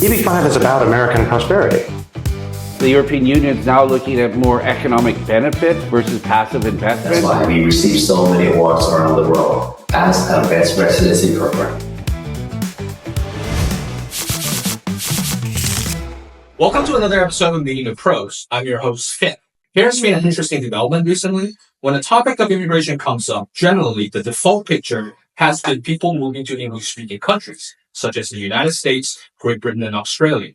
EB5 is about American prosperity. The European Union is now looking at more economic benefit versus passive investment. That's why we receive so many awards around the world as a best residency program. Welcome to another episode of Meeting the Pros. I'm your host, Finn. Here's been an interesting development recently. When the topic of immigration comes up, generally the default picture has been people moving to English-speaking countries, such as the United States, Great Britain, and Australia,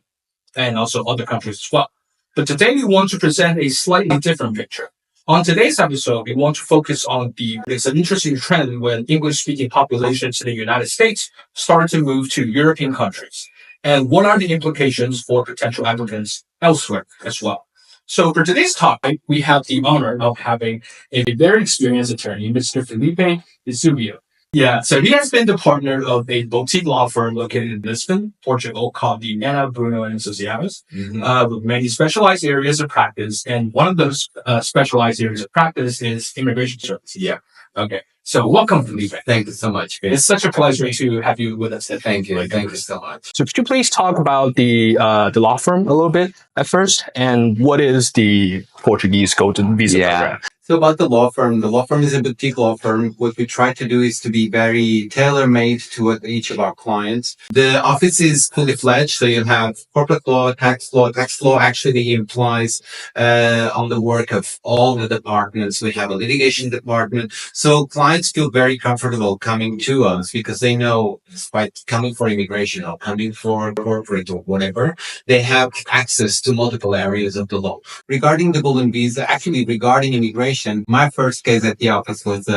and also other countries as well. But today we want to present a slightly different picture. On today's episode, we want to focus on there's an interesting trend when English-speaking populations in the United States start to move to European countries. And what are the implications for potential applicants elsewhere as well? So for today's topic, we have the honor of having a very experienced attorney, Mr. Felipe Vesubio. Yeah, so he has been the partner of a boutique law firm located in Lisbon, Portugal, called the Ana Bruno and Associados, with many specialized areas of practice. And one of those specialized areas of practice is immigration services. Yeah. Okay. So welcome, Felipe. Thank you so much. It's such a pleasure to have you with us today. Thank you. Thank you so much. So could you please talk about the law firm a little bit at first, and what is the Portuguese Golden Visa program? So about the law firm is a boutique law firm. What we try to do is to be very tailor-made to each of our clients. The office is fully fledged, so you have corporate law, tax law. Tax law actually implies on the work of all the departments. We have a litigation department. So clients feel very comfortable coming to us because they know, despite coming for immigration or coming for corporate or whatever, they have access to multiple areas of the law. Regarding the Golden Visa, actually regarding immigration, my first case at the office was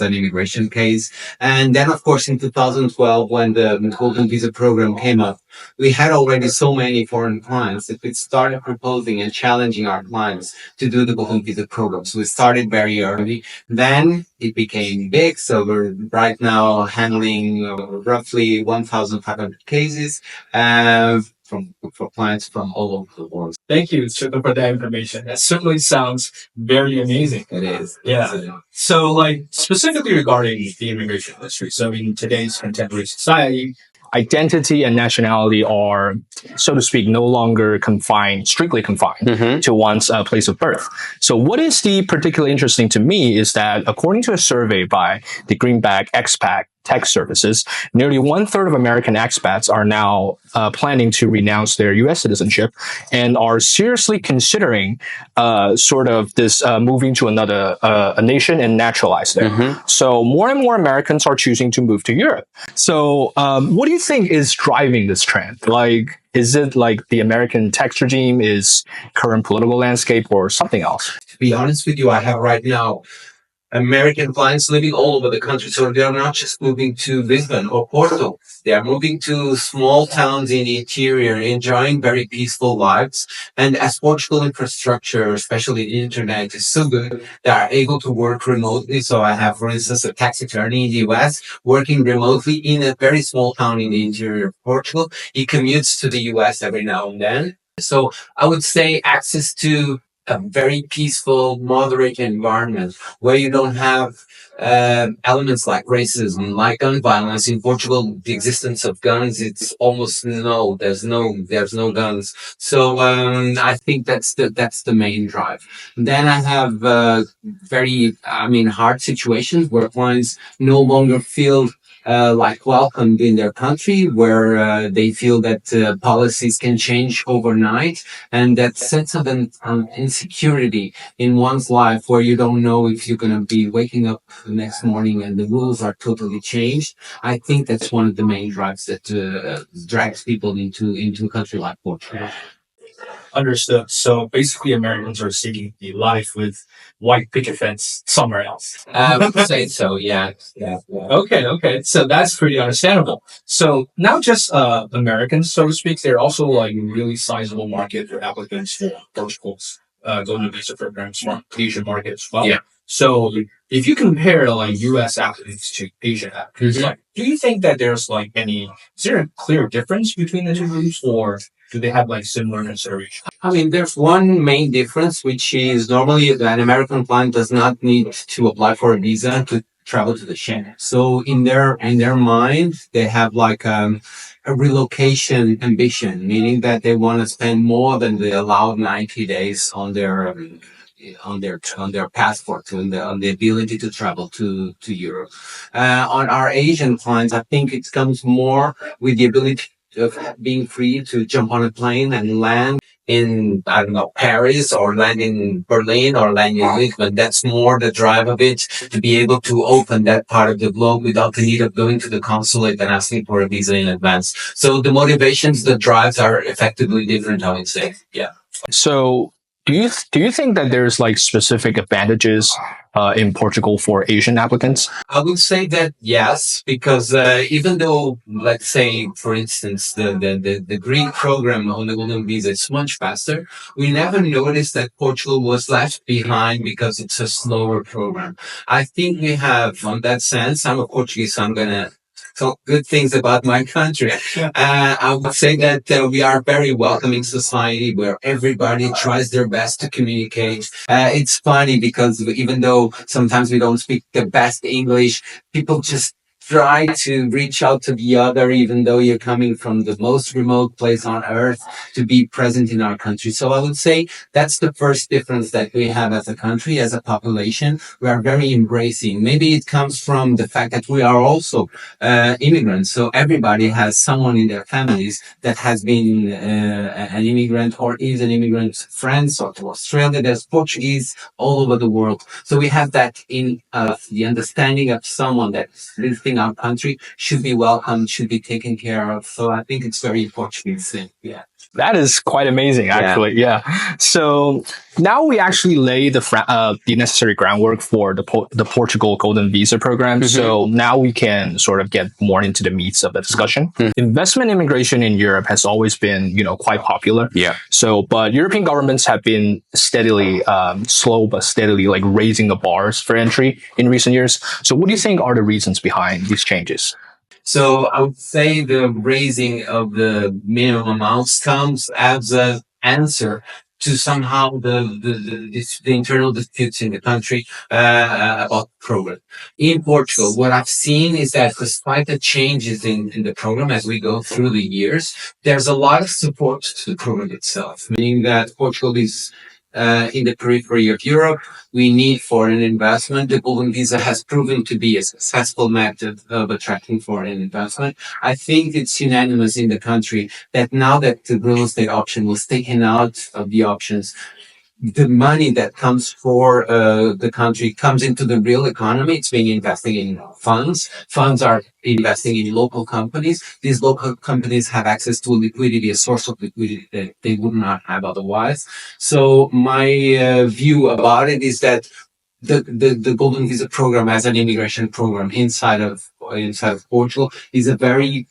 an immigration case. And then, of course, in 2012, when the Golden Visa program came up, we had already so many foreign clients that we started proposing and challenging our clients to do the Golden Visa program. So we started very early. Then it became big. So we're right now handling roughly 1,500 cases for clients from all over the world. Thank you, Chika, for that information. That certainly sounds very amazing. It is. Yeah. So, specifically regarding the immigration industry, so in today's contemporary society, Identity and nationality are, so to speak, no longer strictly confined to one's place of birth. So what is particularly interesting to me is that according to a survey by the Greenback Expat Tech Services, nearly 1/3 of American expats are now planning to renounce their U.S. citizenship and are seriously considering moving to another a nation and naturalize there. So more and more Americans are choosing to move to Europe. So what do you think is driving this trend? Is it like the American tax regime, is current political landscape, or something else? To be honest with you, I have right now American clients living all over the country. So they're not just moving to Lisbon or Porto. They are moving to small towns in the interior, enjoying very peaceful lives. And as Portugal infrastructure, especially the internet, is so good, they are able to work remotely. So I have, for instance, a tax attorney in the US working remotely in a very small town in the interior of Portugal. He commutes to the US every now and then. So I would say access to a very peaceful, moderate environment where you don't have elements like racism, like gun violence. In Portugal, the existence of guns, it's almost there's no guns. So I think that's the main drive. Then I have hard situations where clients no longer feel welcomed in their country, where they feel that policies can change overnight, and that sense of insecurity in one's life where you don't know if you're going to be waking up the next morning and the rules are totally changed. I think that's one of the main drives that drags people into a country like Portugal. Understood. So basically Americans are seeking the life with white picket fence somewhere else. I would say so, yeah. Okay. So that's pretty understandable. So not just Americans, so to speak, they're also really sizable market for applicants for Portugal's Golden Visa programs from Asian market as well. Yeah. So if you compare US applicants to Asian applicants, do you think that is there a clear difference between the two groups, or do they have similar consideration? There's one main difference, which is normally an American client does not need to apply for a visa to travel to the Schengen. So in their mind, they have a relocation ambition, meaning that they want to spend more than the allowed 90 days on their passport, on the ability to travel to Europe. On our Asian clients, I think it comes more with the ability of being free to jump on a plane and land in, I don't know, Paris, or land in Berlin, or land in Lisbon. That's more the drive of it, to be able to open that part of the globe without the need of going to the consulate and asking for a visa in advance. So the motivations, the drives are effectively different, I would say. Yeah. So do you think that there's like specific advantages in Portugal for Asian applicants? I would say that yes, because even though, let's say, for instance, the Greek program on the Golden Visa is much faster, we never noticed that Portugal was left behind because it's a slower program. I think we have, on that sense, I'm a Portuguese, so I'm gonna talk good things about my country. I would say that we are a very welcoming society where everybody tries their best to communicate. It's funny because even though sometimes we don't speak the best English, people just try to reach out to the other, even though you're coming from the most remote place on earth, to be present in our country. So I would say that's the first difference that we have as a country, as a population. We are very embracing. Maybe it comes from the fact that we are also immigrants. So everybody has someone in their families that has been an immigrant, or is an immigrant friend. So to Australia, there's Portuguese all over the world. So we have that in the understanding of someone that's visiting our country should be welcomed, should be taken care of. So I think it's very Portuguese thing. Yeah. That is quite amazing, actually. Yeah. So now we actually lay the necessary groundwork for the Portugal Golden Visa program. So now we can sort of get more into the meats of the discussion. Investment immigration in Europe has always been, quite popular. Yeah. So, but European governments have been steadily, slow but steadily, like raising the bars for entry in recent years. So, what do you think are the reasons behind these changes? So I would say the raising of the minimum amounts comes as an answer to somehow the internal disputes in the country about the program. In Portugal, what I've seen is that despite the changes in the program as we go through the years, there's a lot of support to the program itself, meaning that Portugal is in the periphery of Europe. We need foreign investment. The Golden Visa has proven to be a successful method of attracting foreign investment. I think it's unanimous in the country that now that the real estate option was taken out of the options, the money that comes for the country comes into the real economy. It's being invested in funds. Funds are investing in local companies. These local companies have access to liquidity, a source of liquidity that they would not have otherwise. So my view about it is that the Golden Visa program as an immigration program inside of Portugal is a very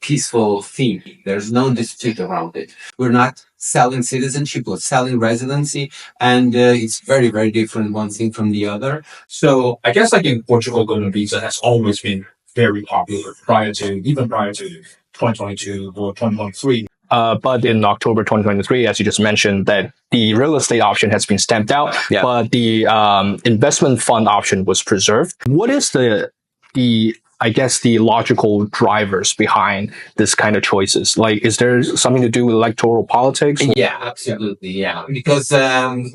peaceful theme. There's no dispute around it. We're not selling citizenship, we're selling residency, and it's very, very different one thing from the other. So I guess like in Portugal, Golden Visa has always been very popular even prior to 2022 or 2023. But in October 2023, as you just mentioned, that the real estate option has been stamped out, but the investment fund option was preserved. What is the I guess the logical drivers behind this kind of choices? Like, is there something to do with electoral politics? Yeah, absolutely. Yeah, because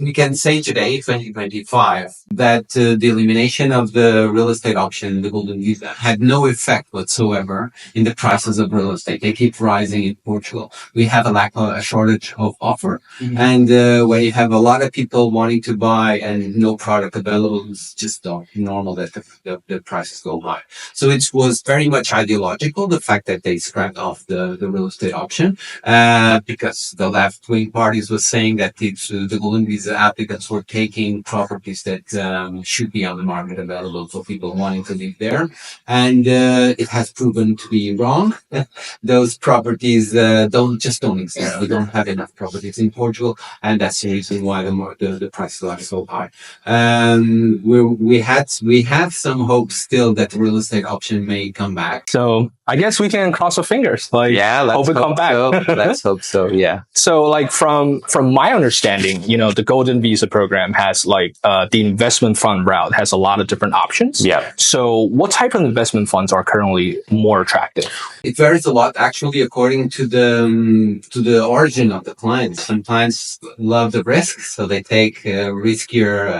we can say today, 2025, that the elimination of the real estate option, the Golden Visa, had no effect whatsoever in the prices of real estate. They keep rising in Portugal. We have a shortage of offer, and when you have a lot of people wanting to buy and no product available, it's just normal that the prices go high. So it was very much ideological, the fact that they scrapped off the real estate option, because the left-wing parties were saying that the Golden Visa applicants were taking properties that should be on the market available for people wanting to live there. And it has proven to be wrong. Those properties don't exist. We don't have enough properties in Portugal, and that's the reason why the prices are so high. We have some hope still that the real estate option may come back. So I guess we can cross our fingers. Like, Yeah, let's hope it come hope back. so. Let's hope so. Yeah. So, like from my understanding, the Golden Visa program has like the investment fund route has a lot of different options. Yeah. So, what type of investment funds are currently more attractive? It varies a lot, actually, according to the origin of the clients. Some clients love the risk, so they take riskier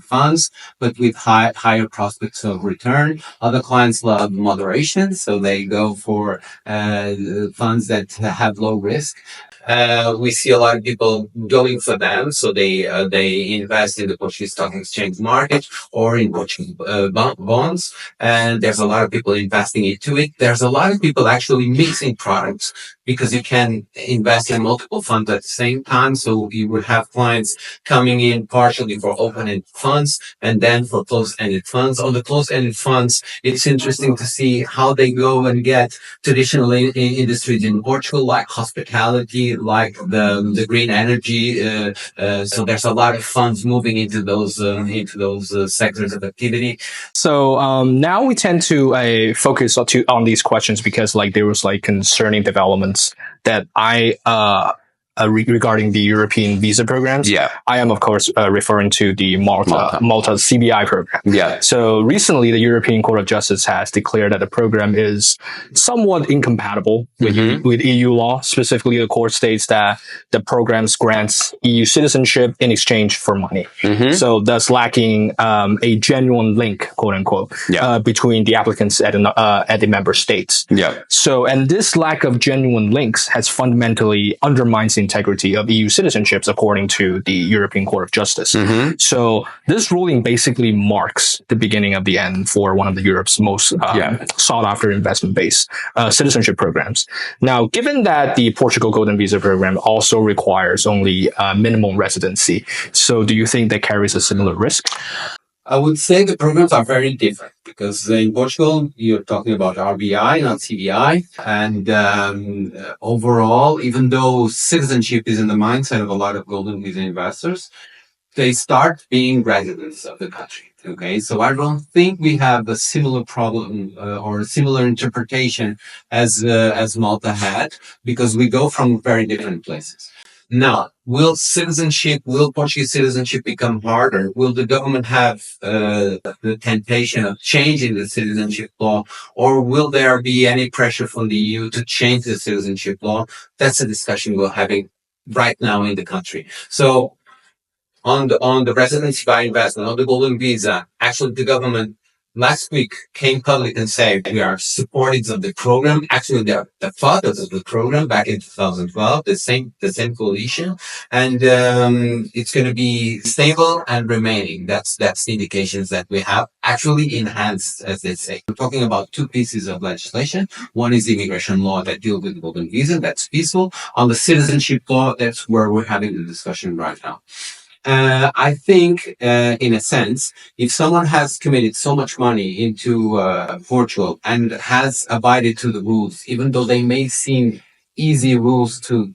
funds, but with higher prospects of return. Other clients love moderation, so they go for funds that have low risk. We see a lot of people going for them, so they invest in the Portuguese stock exchange market or in Portuguese bonds, and there's a lot of people investing into it. There's a lot of people actually mixing products because you can invest in multiple funds at the same time. So you would have clients coming in partially for open-ended funds and then for closed-ended funds. On the closed-ended funds, it's interesting to see how they go and get traditional industries in Portugal, like hospitality, like the green energy. So there's a lot of funds moving into those sectors of activity. So now we tend to focus on these questions because like there was like concerning developments that regarding the European visa programs. Yeah. I am, of course, referring to the Malta CBI program. Yeah. So recently, the European Court of Justice has declared that the program is somewhat incompatible with EU law. Specifically, the court states that the program grants EU citizenship in exchange for money. So thus lacking a genuine link, quote unquote, between the applicants at the member states. Yeah. So, and this lack of genuine links has fundamentally undermines the integrity of EU citizenships, according to the European Court of Justice. So, this ruling basically marks the beginning of the end for one of the Europe's most sought-after investment-based citizenship programs. Now, given that the Portugal Golden Visa program also requires only minimum residency, so do you think that carries a similar risk? I would say the programs are very different because in Portugal, you're talking about RBI, not CBI. And overall, even though citizenship is in the mindset of a lot of golden visa investors, they start being residents of the country. Okay, so I don't think we have a similar problem or a similar interpretation as Malta had, because we go from very different places. Now, will Portuguese citizenship become harder? Will the government have the temptation of changing the citizenship law, or will there be any pressure from the EU to change the citizenship law? That's a discussion we're having right now in the country. So, on the residency by investment, on the golden visa, actually the government last week came public and said we are supporters of the program. Actually, they're the fathers of the program back in 2012, the same coalition, and it's going to be stable and remaining. That's the indications that we have. Actually enhanced, as they say. We're talking about two pieces of legislation. One is the immigration law that deals with golden visa. That's peaceful. On the citizenship law, that's where we're having the discussion right now. I think, in a sense, if someone has committed so much money into Portugal and has abided to the rules, even though they may seem easy rules to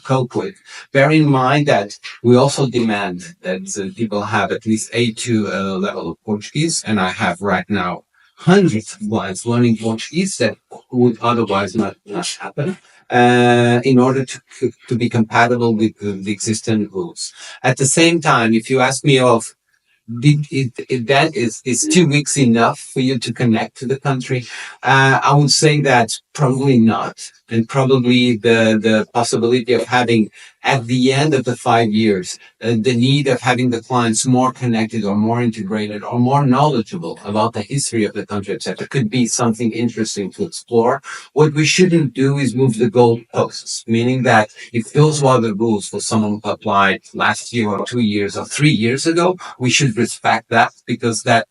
cope with, bear in mind that we also demand that people have at least A2 level of Portuguese, and I have right now hundreds of clients learning Portuguese that would otherwise not happen. In order to be compatible with the existing rules. At the same time, if you ask me if that is 2 weeks enough for you to connect to the country, I would say that probably not. And probably the possibility of having, at the end of the 5 years, the need of having the clients more connected or more integrated or more knowledgeable about the history of the country, etc., could be something interesting to explore. What we shouldn't do is move the goalposts, meaning that if those were the rules for someone who applied last year or 2 years or 3 years ago, we should respect that, because that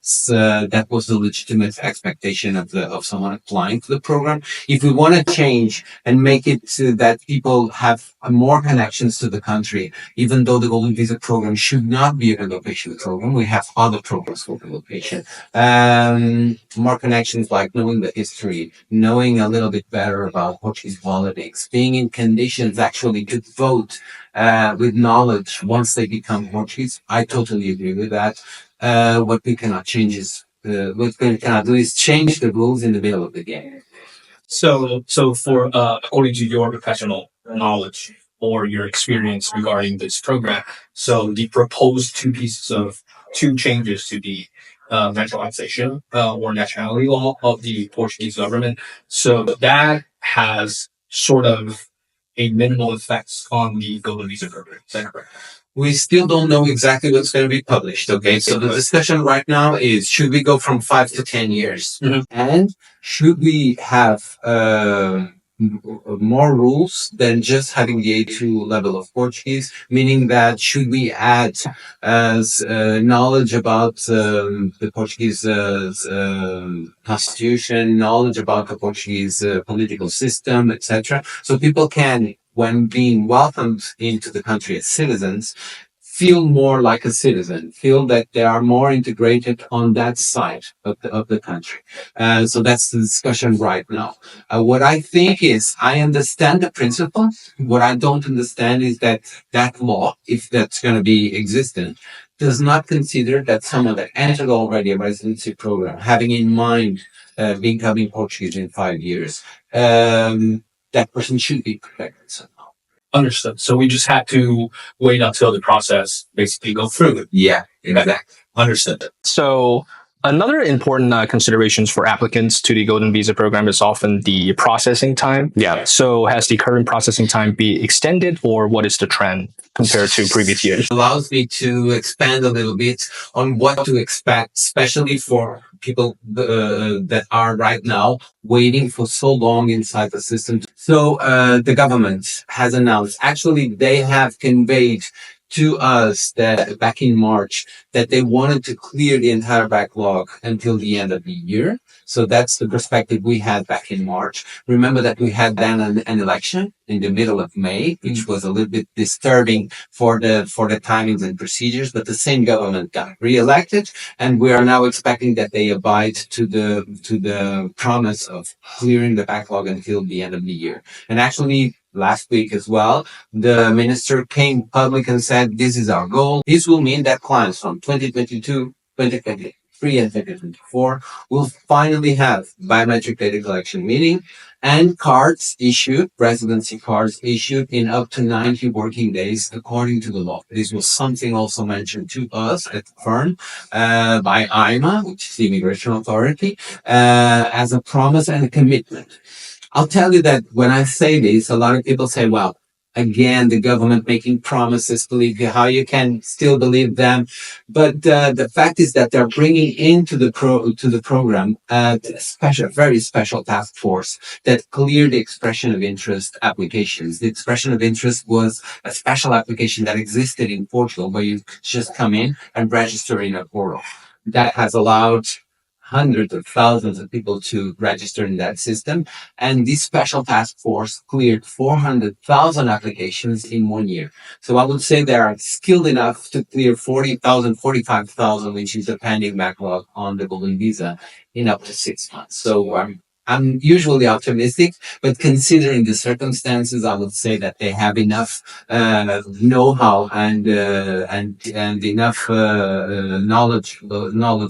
was the legitimate expectation of someone applying for the program. If we want to change and make it so that people have more connections to the country, even though the Golden Visa program should not be a relocation program, we have other programs for relocation. More connections, like knowing the history, knowing a little bit better about Portuguese politics, being in conditions actually to vote with knowledge once they become Portuguese. I totally agree with that. What we cannot do is change the rules in the middle of the game. So for according to your professional knowledge or your experience regarding this program, so the proposed two changes to the naturalization or nationality law of the Portuguese government, so that has sort of a minimal effects on the golden visa program. Is that correct? We still don't know exactly what's going to be published. Okay. So the discussion right now is, should we go from 5 to 10 years? Mhm. And should we have, more rules than just having the A2 level of Portuguese, meaning that should we add as knowledge about the Portuguese constitution, knowledge about the Portuguese political system, etc. So people can, when being welcomed into the country as citizens, feel more like a citizen, feel that they are more integrated on that side of the country. So that's the discussion right now. What I think is, I understand the principle. What I don't understand is that that law, if that's going to be existent, does not consider that someone that entered already a residency program, having in mind becoming Portuguese in 5 years, that person should be protected somehow. Understood. So we just had to wait until the process basically go through. Yeah, exactly. Understood. So another important considerations for applicants to the Golden Visa program is often the processing time. Yeah. So has the current processing time be extended, or what is the trend compared to previous years? Allows me to expand a little bit on what to expect, especially for people that are right now waiting for so long inside the system. So the government has announced, actually they have conveyed to us that back in March that they wanted to clear the entire backlog until the end of the year. So that's the perspective we had back in March. Remember that we had then an election in the middle of May, which was a little bit disturbing for the timings and procedures, but the same government got re-elected, and we are now expecting that they abide to the promise of clearing the backlog until the end of the year. And actually, last week as well, the minister came public and said, this is our goal. This will mean that clients from 2022, 2023, and 2024 will finally have biometric data collection, meaning and cards issued, residency cards issued in up to 90 working days according to the law. This was something also mentioned to us at the firm by IMA, which is the Immigration Authority, as a promise and a commitment. I'll tell you that when I say this, a lot of people say, well, again, the government making promises, believe you, how you can still believe them. But the fact is that they're bringing into the program a very special task force that cleared the expression of interest applications. The expression of interest was a special application that existed in Portugal where you could just come in and register in a portal. That has allowed hundreds of thousands of people to register in that system. And this special task force cleared 400,000 applications in 1 year. So I would say they are skilled enough to clear 40,000, 45,000, which is a pending backlog on the Golden Visa in up to 6 months. So I'm usually optimistic, but considering the circumstances, I would say that they have enough know-how and enough knowledge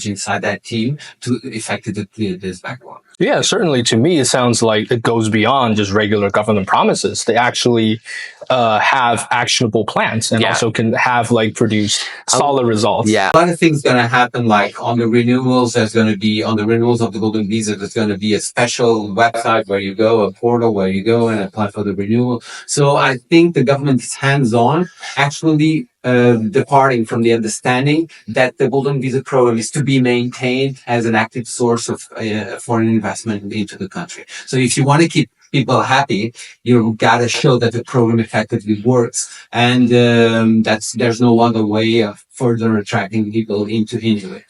inside that team to effectively clear this backlog. Yeah, certainly. To me, it sounds like it goes beyond just regular government promises. They actually have actionable plans and also can have produced solid results. Yeah. A lot of things going to happen, like on the renewals, on the renewals of the Golden Visa, there's going to be a special website where you go, a portal where you go and apply for the renewal. So I think the government is hands-on, actually departing from the understanding that the Golden Visa program is to be maintained as an active source of foreign investment into the country. So if you want to keep people happy, you gotta show that the program effectively works, and there's no other way of further attracting people into it.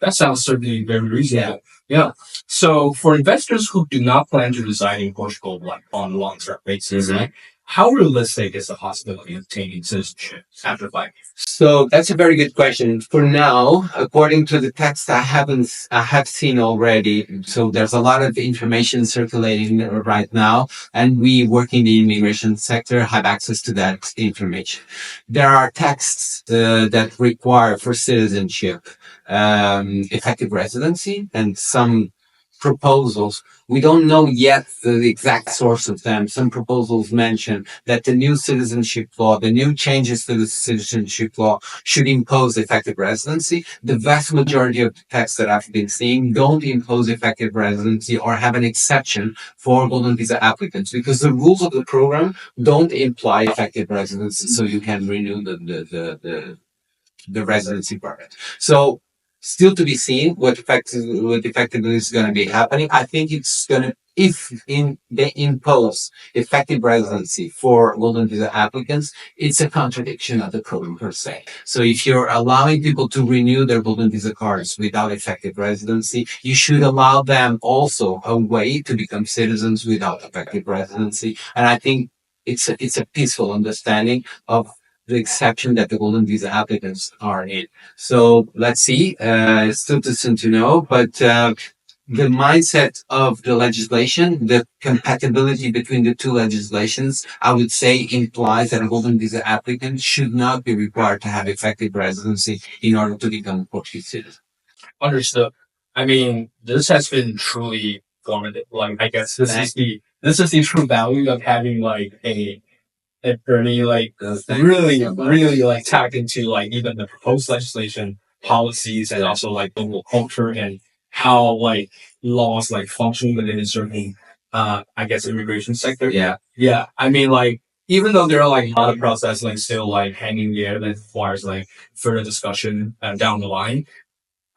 That sounds certainly very reasonable. Yeah. So for investors who do not plan to reside in Portugal on a long-term basis, right? How realistic is the possibility of obtaining citizenship after 5 years? So that's a very good question. For now, according to the text I have seen already, so there's a lot of information circulating right now, and we work in the immigration sector have access to that information. There are texts that require for citizenship effective residency and some proposals. We don't know yet the exact source of them. Some proposals mention that the new citizenship law, the new changes to the citizenship law should impose effective residency. The vast majority of the texts that I've been seeing don't impose effective residency or have an exception for golden visa applicants because the rules of the program don't imply effective residency, so you can renew the residency permit. So still to be seen what effectively is going to be happening. I think it's going to, they impose effective residency for golden visa applicants, it's a contradiction of the program per se. So if you're allowing people to renew their golden visa cards without effective residency, you should allow them also a way to become citizens without effective residency. And I think it's a peaceful understanding of the exception that the golden visa applicants are in. So let's see. It's still too soon to know, but the mindset of the legislation, the compatibility between the two legislations, I would say implies that a golden visa applicant should not be required to have effective residency in order to become a Portuguese citizen. Understood. I mean, this has been truly formative. Like, I guess this is the true value of having like a attorney like really like tap into like even the proposed legislation, policies, and also like local culture and how like laws like function within a certain I guess immigration sector. Yeah. Yeah. I mean, like, even though there are like a lot of process like still like hanging there that requires like further discussion down the line,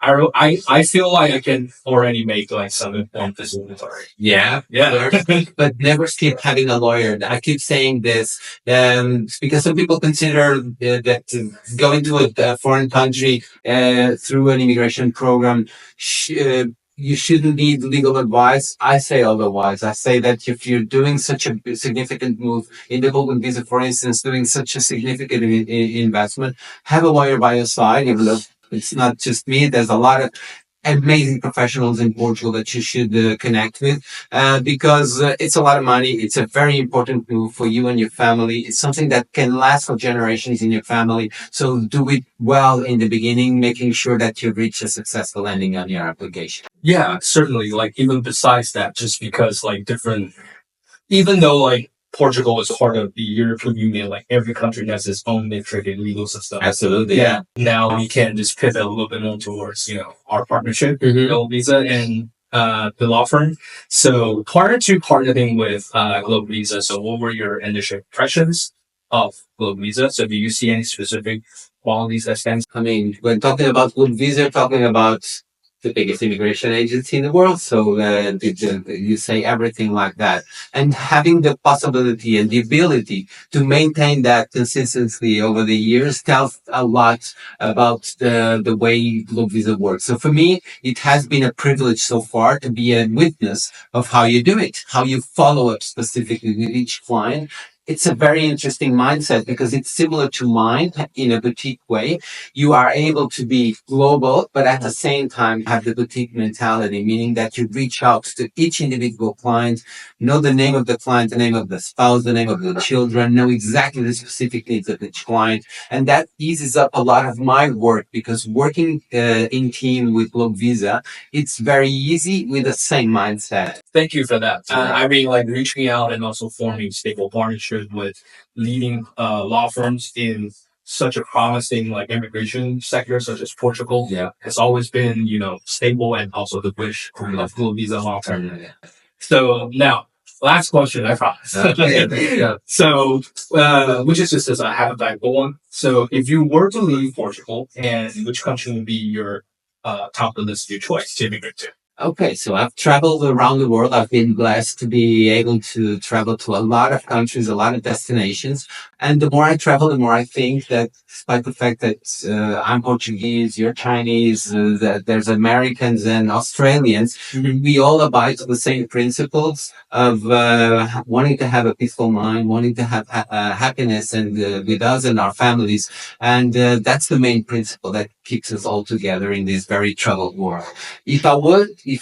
I feel like I can already make like some informed decisions already. Yeah, Yeah. but never skip having a lawyer. I keep saying this because some people consider that going to a foreign country through an immigration program, you shouldn't need legal advice. I say otherwise. I say that if you're doing such a significant move in the golden visa, for instance, doing such a significant investment, have a lawyer by your side, even though it's not just me. There's a lot of amazing professionals in Portugal that you should connect with because it's a lot of money. It's a very important move for you and your family. It's something that can last for generations in your family. So do it well in the beginning, making sure that you reach a successful ending on your application. Yeah, certainly. Like, even besides that, just because like different, even though like Portugal is part of the European Union, like every country has its own metric and legal system. Absolutely. Yeah. Now we can just pivot a little bit more towards, our partnership, Globevisa and the law firm. So prior to partnering with Globevisa, so what were your initial impressions of Globevisa? So do you see any specific qualities that stands? I mean, when talking about Globevisa, talking about the biggest immigration agency in the world. So you say everything like that. And having the possibility and the ability to maintain that consistency over the years tells a lot about the way Globevisa works. So for me, it has been a privilege so far to be a witness of how you do it, how you follow up specifically with each client. It's a very interesting mindset because it's similar to mine in a boutique way. You are able to be global, but at the same time have the boutique mentality, meaning that you reach out to each individual client, know the name of the client, the name of the spouse, the name of the children, know exactly the specific needs of each client. And that eases up a lot of my work because working in team with Globevisa, it's very easy with the same mindset. Thank you for that. I mean, like reaching out and also forming stable partnerships with leading law firms in such a promising like immigration sector such as Portugal has always been, stable and also the wish of Globevisa long term. So now, last question, I promise. So, which is just as a hypothetical one. So, if you were to leave Portugal, and which country would be your top of the list of your choice to immigrate to? Okay, so I've traveled around the world. I've been blessed to be able to travel to a lot of countries, a lot of destinations. And the more I travel, the more I think that despite the fact that I'm Portuguese, you're Chinese, that there's Americans and Australians, we all abide to the same principles of wanting to have a peaceful mind, wanting to have happiness and with us and our families. And that's the main principle that keeps us all together in this very troubled world. If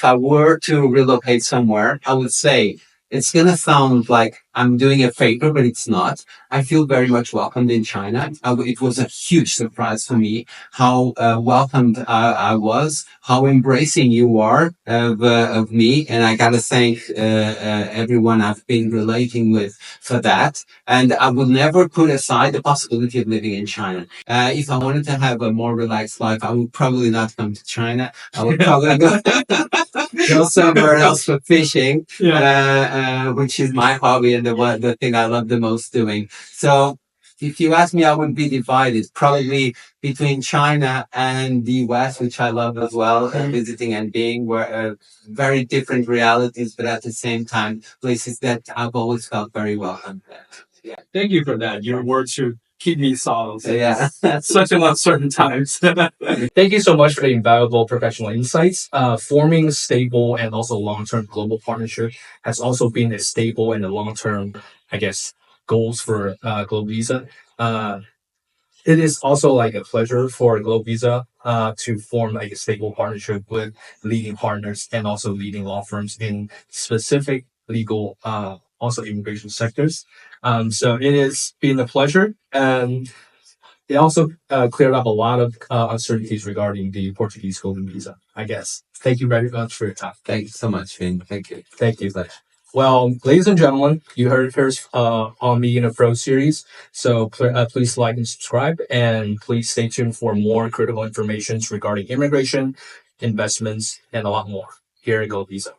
I were to relocate somewhere, I would say it's gonna sound like I'm doing a favor, but it's not. I feel very much welcomed in China. It was a huge surprise for me how welcomed I was, how embracing you are of me, and I gotta thank everyone I've been relating with for that. And I will never put aside the possibility of living in China. If I wanted to have a more relaxed life, I would probably not come to China. I would probably go somewhere else for fishing, which is my hobby and the thing I love the most doing. So if you ask me, I would be divided probably between China and the US, which I love as well, visiting and being where very different realities, but at the same time, places that I've always felt very welcome at. Yeah. Thank you for that. Your words should keep me solid. Yeah. Such an uncertain times. Thank you so much for the invaluable professional insights. Forming stable and also long-term global partnership has also been a stable and a long-term, I guess, goals for Globevisa. It is also like a pleasure for Globevisa to form like a stable partnership with leading partners and also leading law firms in specific legal, also immigration sectors. So it has been a pleasure, and it also cleared up a lot of uncertainties regarding the Portuguese golden visa, I guess. Thank you very much for your time. Thank you so much, Finn. Thank you. Thank you. Well, ladies and gentlemen, you heard it first on Me in a Pro series. So please like and subscribe, and please stay tuned for more critical information regarding immigration, investments, and a lot more here at Globevisa.